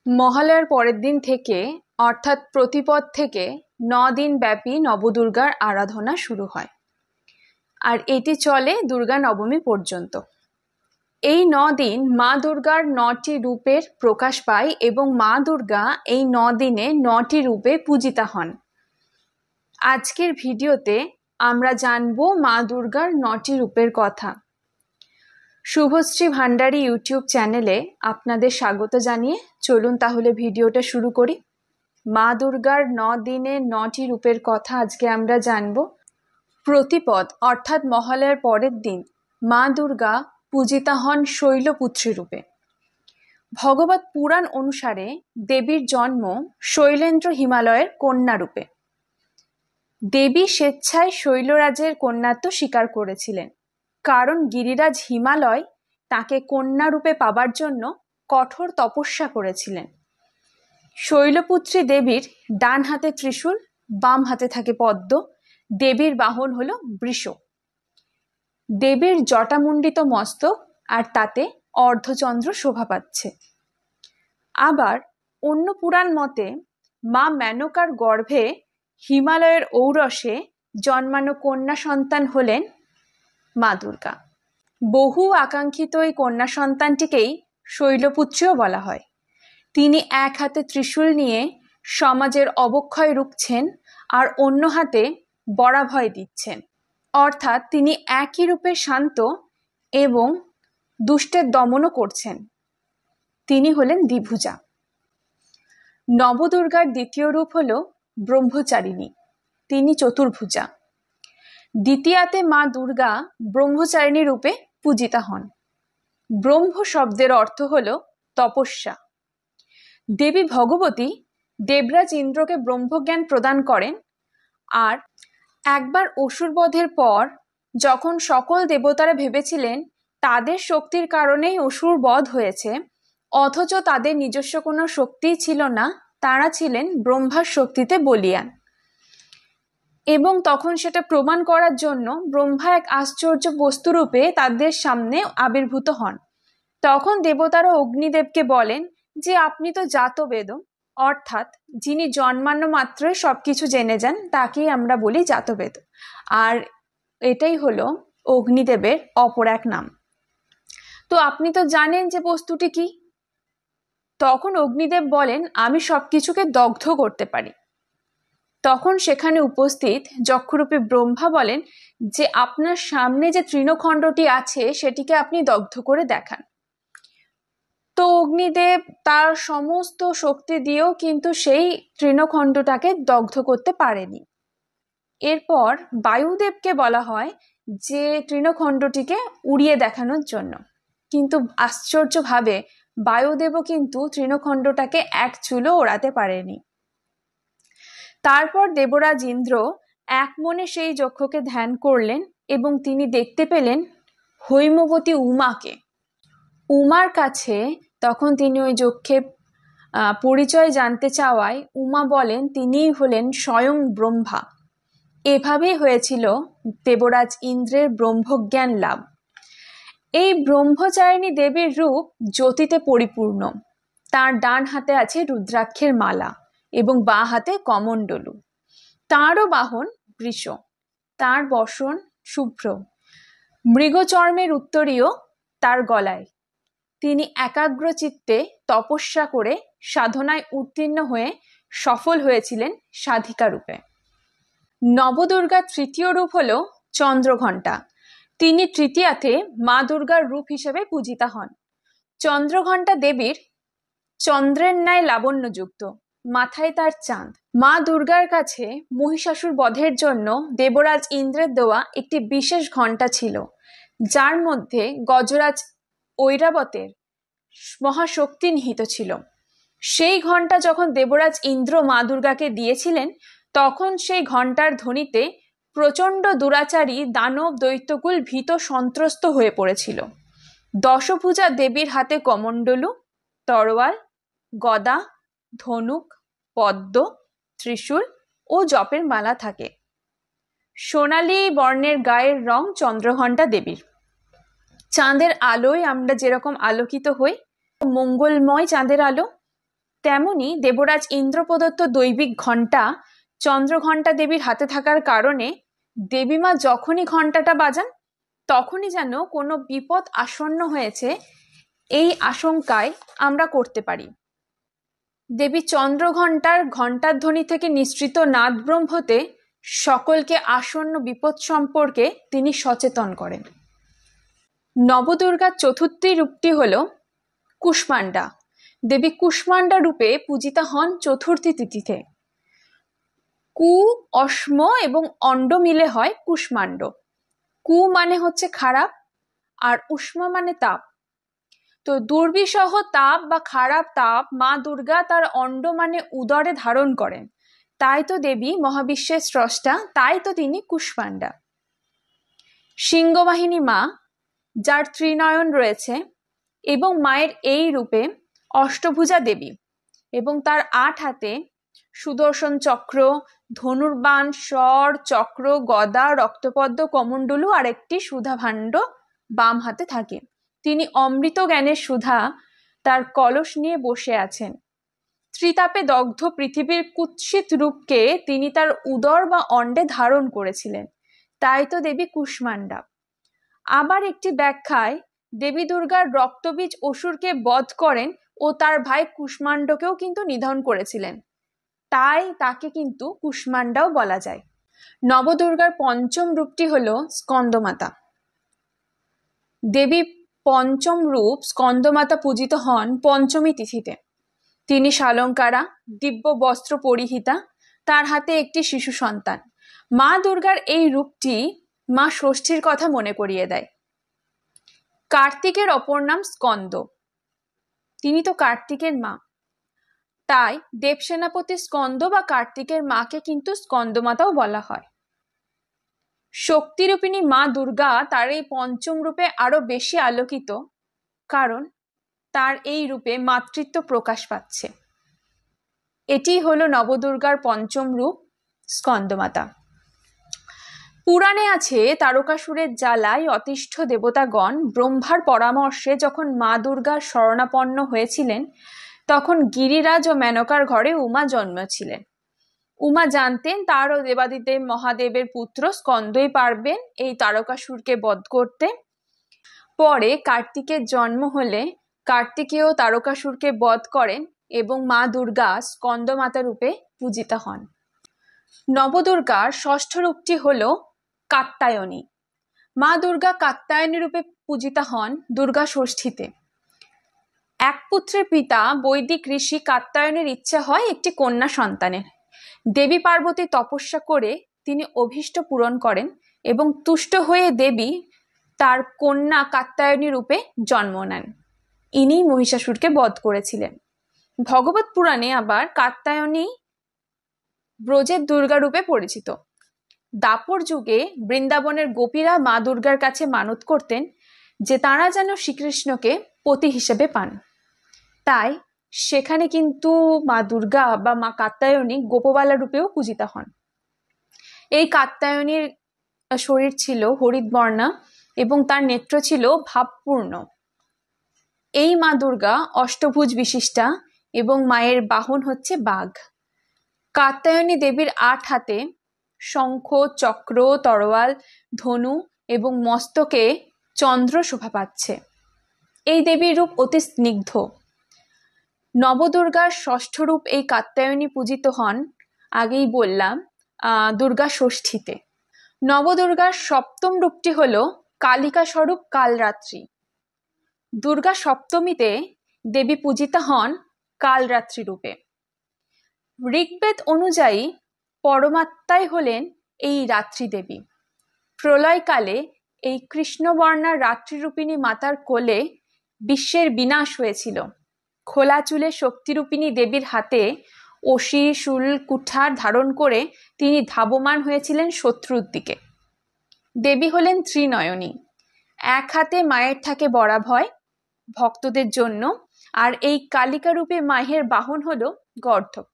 মহালয়ার পরের দিন থেকে অর্থাৎ প্রতিপদ থেকে 9 দিন ব্যাপী নবদুর্গার আরাধনা শুরু হয় আর এটি চলে দুর্গা নবমী পর্যন্ত। এই 9 দিন মা দুর্গার 9টি রূপের প্রকাশ পায় এবং মা দুর্গা এই 9 দিনে 9টি রূপে পূজিতা হন। আজকের ভিডিওতে আমরা জানবো মা দুর্গার 9টি রূপের কথা। শুভশ্রী ভান্ডারী ইউটিউব চ্যানেলে আপনাদের স্বাগত জানিয়ে চলুন তাহলে ভিডিওটা শুরু করি। মা দুর্গার 9 দিনে 9টি রূপের কথা আজকে আমরা জানব। প্রতিপদ অর্থাৎ মহালয়ার পরের দিন মা দুর্গা পূজিতা হন শৈলপুত্রী রূপে। ভগবত পুরাণ অনুসারে দেবীর জন্ম শৈলেন্দ্র হিমালয়ের কন্যা রূপে। দেবী স্বেচ্ছায় শৈলরাজের কন্যাত্ব স্বীকার করেছিলেন, কারণ গিরিরাজ হিমালয় তাকে কন্যা রূপে পাবার জন্য কঠোর তপস্যা করেছিলেন। শৈলপুত্রী দেবীর ডান হাতে ত্রিশূল, বাম হাতে থাকে পদ্ম। দেবীর বাহন হলো বৃষ। দেবীর জটামণ্ডিত মস্তক আর তাতে অর্ধচন্দ্র শোভা পাচ্ছে। আবার অন্য পুরাণ মতে মা মেনকার গর্ভে হিমালয়ের ঔরসে জন্মানো কন্যা সন্তান হলেন মা দুর্গা। বহু আকাঙ্ক্ষিত এই কন্যা সন্তানটিকেই শৈলপুত্রীও বলা হয়। তিনি এক হাতে ত্রিশূল নিয়ে সমাজের অবক্ষয় রুখছেন আর অন্য হাতে বরাভয় দিচ্ছেন, অর্থাৎ তিনি একই রূপে শান্ত এবং দুষ্টের দমনও করছেন। তিনি হলেন দ্বিভুজা। নবদুর্গার দ্বিতীয় রূপ হল ব্রহ্মচারিণী। তিনি চতুর্ভুজা। দ্বিতীয়াতে মা দুর্গা ব্রহ্মচারিণী রূপে পূজিতা হন। ব্রহ্ম শব্দের অর্থ হল তপস্যা। দেবী ভগবতী দেবরাজ ইন্দ্রকে ব্রহ্মজ্ঞান প্রদান করেন, আর একবার অসুর বধের পর যখন সকল দেবতারা ভেবেছিলেন তাদের শক্তির কারণেই অসুর বধ হয়েছে, অথচ তাদের নিজস্ব কোনো শক্তিই ছিল না, তারা ছিলেন ব্রহ্মার শক্তিতে বলীয়ান। এবং তখন সেটা প্রমাণ করার জন্য ব্রহ্মা এক আশ্চর্য বস্তুরূপে তাদের সামনে আবির্ভূত হন। তখন দেবতারা অগ্নিদেবকে বলেন যে আপনি তো জাতবেদ, অর্থাৎ যিনি জন্মানো মাত্রই সবকিছু জেনে যান তাকেই আমরা বলি জাতবেদ। আর এটাই হলো অগ্নিদেবের অপর এক নাম। তো আপনি তো জানেন যে বস্তুটি কি। তখন অগ্নিদেব বলেন আমি সবকিছুকে দগ্ধ করতে পারি। তখন সেখানে উপস্থিত যক্ষরূপী ব্রহ্মা বলেন যে আপনার সামনে যে তৃণখণ্ডটি আছে সেটিকে আপনি দগ্ধ করে দেখান। তো অগ্নিদেব তার সমস্ত শক্তি দিয়েও কিন্তু সেই তৃণখণ্ডটাকে দগ্ধ করতে পারেনি। এরপর বায়ুদেবকে বলা হয় যে তৃণখণ্ডটিকে উড়িয়ে দেখানোর জন্য, কিন্তু আশ্চর্যভাবে বায়ুদেবও কিন্তু তৃণখণ্ডটাকে এক চুলও ওড়াতে পারেনি। তারপর দেবরাজ ইন্দ্র এক মনে সেই যক্ষকে ধ্যান করলেন এবং তিনি দেখতে পেলেন হৈমবতী উমাকে। উমার কাছে তখন তিনি ওই যক্ষের পরিচয় জানতে চাওয়ায় উমা বলেন তিনিই হলেন স্বয়ং ব্রহ্মা। এভাবেই হয়েছিল দেবরাজ ইন্দ্রের ব্রহ্মজ্ঞান লাভ। এই ব্রহ্মচারিণী দেবীর রূপ জ্যোতিতে পরিপূর্ণ। তার ডান হাতে আছে রুদ্রাক্ষের মালা এবং বাঁ হাতে কমণ্ডলু। তাঁরও বাহন বৃষ। তার বসন শুভ্র। মৃগচর্মের উত্তরীয় তার গলায়। তিনি একাগ্র চিত্তে তপস্যা করে সাধনায় উত্তীর্ণ হয়ে সফল হয়েছিলেন সাধিকা রূপে। নবদুর্গার তৃতীয় রূপ হল চন্দ্রঘণ্টা। তিনি তৃতীয়াতে মা দুর্গার রূপ হিসেবে পূজিতা হন। চন্দ্রঘণ্টা দেবীর চন্দ্রের ন্যায় লাবণ্যযুক্ত, মাথায় তার চাঁদ। মা দুর্গার কাছে মহিষাসুর বধের জন্য দেবরাজ ইন্দ্রের দেওয়া একটি বিশেষ ঘণ্টা ছিল, যার মধ্যে গজরাজ ঐরাবতের মহাশক্তি নিহিত ছিল। সেই ঘণ্টা যখন দেবরাজ ইন্দ্র মা দুর্গাকে দিয়েছিলেন, তখন সেই ঘণ্টার ধ্বনিতে প্রচণ্ড দুরাচারী দানব দৈত্যকুল ভীত সন্ত্রস্ত হয়ে পড়েছিল। দশভুজা দেবীর হাতে কমণ্ডলু, তরোয়াল, গদা, ধনুক, পদ্ম, ত্রিশূল ও জপের মালা থাকে। সোনালী বর্ণের গায়ের রং চন্দ্রঘণ্টা দেবীর। চাঁদের আলোয় আমরা যেরকম আলোকিত হই, মঙ্গলময় চাঁদের আলো, তেমনি দেবরাজ ইন্দ্র প্রদত্ত দৈবিক ঘণ্টা চন্দ্রঘণ্টা দেবীর হাতে থাকার কারণে দেবীমা যখনই ঘণ্টাটা বাজান তখনই যেন কোনো বিপদ আসন্ন হয়েছে এই আশঙ্কায় আমরা করতে পারি। দেবী চন্দ্রঘণ্টার ঘণ্টার ধ্বনি থেকে নিঃসৃত নাদ ব্রহ্মতে সকলকে আসন্ন বিপদ সম্পর্কে তিনি সচেতন করেন। নবদুর্গার চতুর্থ রূপটি হল কুষ্মান্ডা। দেবী কুষ্মান্ডা রূপে পূজিতা হন চতুর্থী তিথিতে। কু, অশ্ম এবং অণ্ড মিলে হয় কুষ্মাণ্ড। কু মানে হচ্ছে খারাপ আর উষ্ম মানে তাপ। তো দুর্বিসহ তাপ বা খারাপ তাপ মা দুর্গা তার অণ্ড মানে উদরে ধারণ করেন, তাই তো দেবী মহাবিশ্বের স্রষ্টা, তাই তো তিনি কুষ্মান্ডা। সিংহবাহিনী মা, যার ত্রিনয়ন রয়েছে এবং মায়ের এই রূপে অষ্টভুজা দেবী এবং তার 8 হাতে সুদর্শন চক্র, ধনুর্বাণ, স্বর, চক্র, গদা, রক্তপদ্ম, কমণ্ডলু আর একটি সুধাভাণ্ড বাম হাতে থাকে। তিনি অমৃত জ্ঞানের সুধা তার কলস নিয়ে বসে আছেন। ত্রিতাপে দগ্ধ পৃথিবীর কুৎসিত রূপকে তিনি তার উদর বা অণ্ডে ধারণ করেছিলেন, তাই তো দেবী কুষ্মান্ডা। আবার একটি ব্যাখ্যায় দেবী দুর্গার রক্তবীজ অসুরকে বধ করেন ও তার ভাই কুষ্মাণ্ডকেও কিন্তু নিধন করেছিলেন, তাই তাকে কিন্তু কুষ্মান্ডাও বলা যায়। নবদুর্গার পঞ্চম রূপটি হল স্কন্দমাতা। দেবী পঞ্চম রূপ স্কন্দমাতা পূজিত হন পঞ্চমী তিথিতে। তিনি শালঙ্কারা, দিব্য বস্ত্র পরিহিতা, তার হাতে একটি শিশু সন্তান। মা দুর্গার এই রূপটি মা ষষ্ঠীর কথা মনে করিয়ে দেয়। কার্তিকের অপর নাম স্কন্দ, তিনি তো কার্তিকের মা, তাই দেবসেনাপতি স্কন্দ বা কার্তিকের মাকে কিন্তু স্কন্দমাতাও বলা হয়। শক্তিরূপিণী মা দুর্গা তার এই পঞ্চম রূপে আরো বেশি আলোকিত, কারণ তার এই রূপে মাতৃত্ব প্রকাশ পাচ্ছে। এটি হলো নবদুর্গার পঞ্চম রূপ স্কন্দমাতা। পুরাণে আছে তারকাসুরের জ্বালায় অতিষ্ঠ দেবতাগণ ব্রহ্মার পরামর্শে যখন মা দুর্গার শরণাপন্ন হয়েছিলেন তখন গিরিরাজ ও মেনকার ঘরে উমা জন্মেছিলেন। উমা জানতেন তার ও দেবাদিদেব মহাদেবের পুত্র স্কন্দই পারবেন এই তারকাসুরকে বধ করতে। পরে কার্তিকের জন্ম হলে কার্তিকেয় তারকাসুরকে বধ করেন এবং মা দুর্গা স্কন্দমাতা রূপে পূজিতা হন। নবদুর্গার ষষ্ঠ রূপটি হল কাত্যায়নী। মা দুর্গা কাত্যায়নী রূপে পূজিতা হন দুর্গা ষষ্ঠীতে। এক পুত্রের পিতা বৈদিক ঋষি কাত্যায়নের ইচ্ছা হয় একটি কন্যা সন্তানের। দেবী পার্বতী তপস্যা করে তিনি অভীষ্ট পূরণ করেন এবং তুষ্ট হয়ে দেবী তার কন্যা কাত্যায়নী রূপে জন্ম নেন। ইনি মহিষাসুরকে বধ করেছিলেন। ভগবত পুরাণে আবার কাত্যায়নী ব্রজের দুর্গা রূপে পরিচিত। দাপর যুগে বৃন্দাবনের গোপীরা মা দুর্গার কাছে মানত করতেন যে তারা যেন শ্রীকৃষ্ণকে পতি হিসেবে পান, তাই সেখানে কিন্তু মা দুর্গা বা মা কাত্যায়নী গোপবালা রূপেও পূজিতা হন। এই কাত্যায়নীর শরীর ছিল হরিদ্বর্ণা এবং তার নেত্র ছিল ভাবপূর্ণ। এই মা দুর্গা অষ্টভুজ বিশিষ্টা এবং মায়ের বাহন হচ্ছে বাঘ। কাত্যায়নী দেবীর 8 হাতে শঙ্খ, চক্র, তরোয়াল, ধনু এবং মস্তকে চন্দ্র শোভা পাচ্ছে। এই দেবীর রূপ অতি স্নিগ্ধ। নবদুর্গার ষষ্ঠ রূপ এই কাত্যায়নী পূজিত হন, আগেই বললাম, দুর্গা ষষ্ঠীতে। নবদুর্গার সপ্তম রূপটি হল কালিকা স্বরূপ কালরাত্রি। দুর্গা সপ্তমীতে দেবী পূজিতা হন কালরাত্রি রূপে। ঋগ্বেদ অনুযায়ী পরমাত্মাই হলেন এই রাত্রি দেবী। প্রলয়কালে এই কৃষ্ণবর্ণার রাত্রিরূপিণী মাতার কোলে বিশ্বের বিনাশ হয়েছিল। খোলা চুলে শক্তিরূপিণী দেবীর হাতে অসি, শূল, কুঠার ধারণ করে তিনি ধাবমান হয়েছিলেন শত্রুর দিকে। দেবী হলেন ত্রিনয়নী। এক হাতে মায়ের থাকে বরাভয় ভক্তদের জন্য, আর এই কালিকা রূপে মায়ের বাহন হলো গর্ধব।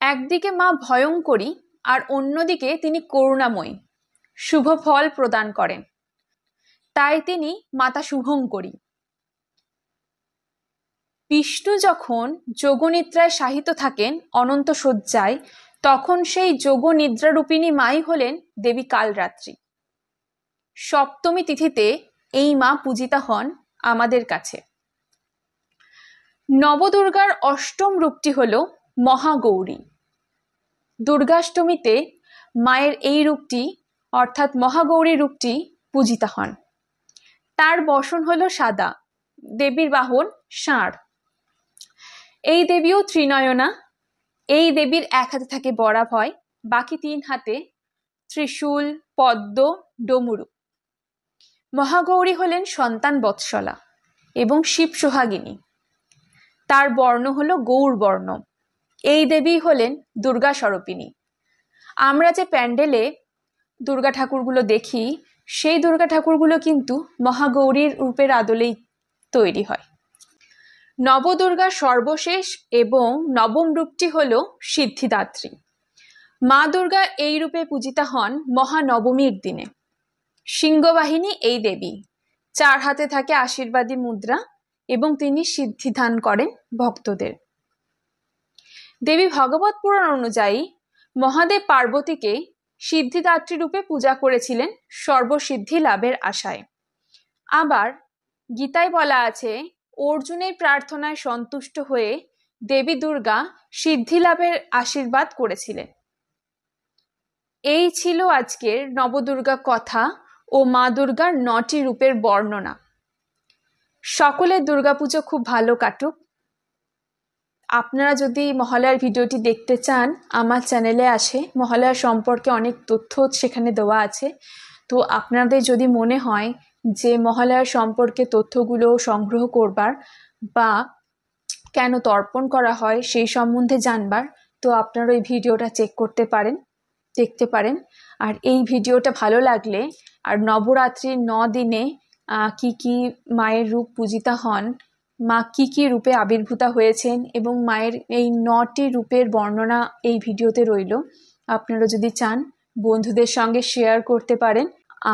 একদিকে মা ভয়ঙ্করী আর অন্যদিকে তিনি করুণাময়ী, শুভ ফল প্রদান করেন, তাই তিনি মাতা শুভঙ্করী। বিষ্ণু যখন যোগনিদ্রায় শায়িত থাকেন অনন্ত শয্যায়, তখন সেই যোগনিদ্রারূপিণী মাই হলেন দেবী কালরাত্রি। সপ্তমী তিথিতে এই মা পূজিতা হন আমাদের কাছে। নবদুর্গার অষ্টম রূপটি হল মহাগৌরী। দুর্গাষ্টমীতে মায়ের এই রূপটি অর্থাৎ মহাগৌরী রূপটি পূজিতা হন। তার বসন হলো সাদা, দেবীর বাহন ষাঁড়। এই দেবীও ত্রিনয়না। এই দেবীর এক হাতে থাকে বরাভয়, বাকি 3 হাতে ত্রিশূল, পদ্ম, ডমরু। মহাগৌরী হলেন সন্তান বৎসলা এবং শিব সোহাগিনী। তার বর্ণ হলো গৌর বর্ণ। এই দেবী হলেন দুর্গা স্বরূপিণী। আমরা যে প্যান্ডেলে দুর্গা ঠাকুরগুলো দেখি, সেই দুর্গা ঠাকুরগুলো কিন্তু মহাগৌরীর রূপের আদলেই তৈরি হয়। নবদুর্গার সর্বশেষ এবং নবম রূপটি হল সিদ্ধিদাত্রী। মা দুর্গা এই রূপে পূজিতা হন মহানবমীর দিনে। সিংহবাহিনী এই দেবী, 4 হাতে থাকে আশীর্বাদী মুদ্রা এবং তিনি সিদ্ধি দান করেন ভক্তদের। দেবী ভগবত পুরাণ অনুযায়ী মহাদেব পার্বতীকে সিদ্ধিদাত্রী রূপে পূজা করেছিলেন সর্বসিদ্ধি লাভের আশায়। আবার গীতায় বলা আছে, অর্জুনের প্রার্থনায় সন্তুষ্ট হয়ে দেবী দুর্গা সিদ্ধি লাভের আশীর্বাদ করেছিলেন। এই ছিল আজকের নবদুর্গা কথা ও মা দুর্গার 9টি রূপের বর্ণনা। সকলের দুর্গাপুজো খুব ভালো কাটুক। আপনারা যদি মহালয়ার ভিডিওটি দেখতে চান, আমার চ্যানেলে আসে, মহালয়া সম্পর্কে অনেক তথ্য সেখানে দেওয়া আছে। তো আপনাদের যদি মনে হয় যে মহালয়া সম্পর্কে তথ্যগুলো সংগ্রহ করবার বা কেন তর্পণ করা হয় সেই সম্বন্ধে জানবার, তো আপনারা ওই ভিডিওটা চেক করতে পারেন, দেখতে পারেন। আর এই ভিডিওটা ভালো লাগলে, আর নবরাত্রির 9 দিনে কি কি মায়ের রূপ পূজিতা হন, মা কি কি রূপে আবির্ভূতা হয়েছেন এবং মায়ের এই 9টি রূপের বর্ণনা এই ভিডিওতে রইল। আপনারা যদি চান বন্ধুদের সঙ্গে শেয়ার করতে পারেন,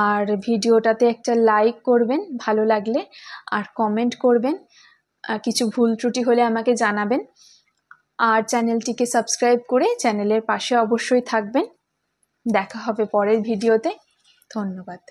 আর ভিডিওটাতে একটা লাইক করবেন ভালো লাগলে, আর কমেন্ট করবেন। কিছু ভুল ত্রুটি হলে আমাকে জানাবেন। আর চ্যানেলটিকে সাবস্ক্রাইব করে চ্যানেলের পাশে অবশ্যই থাকবেন। দেখা হবে পরের ভিডিওতে। ধন্যবাদ।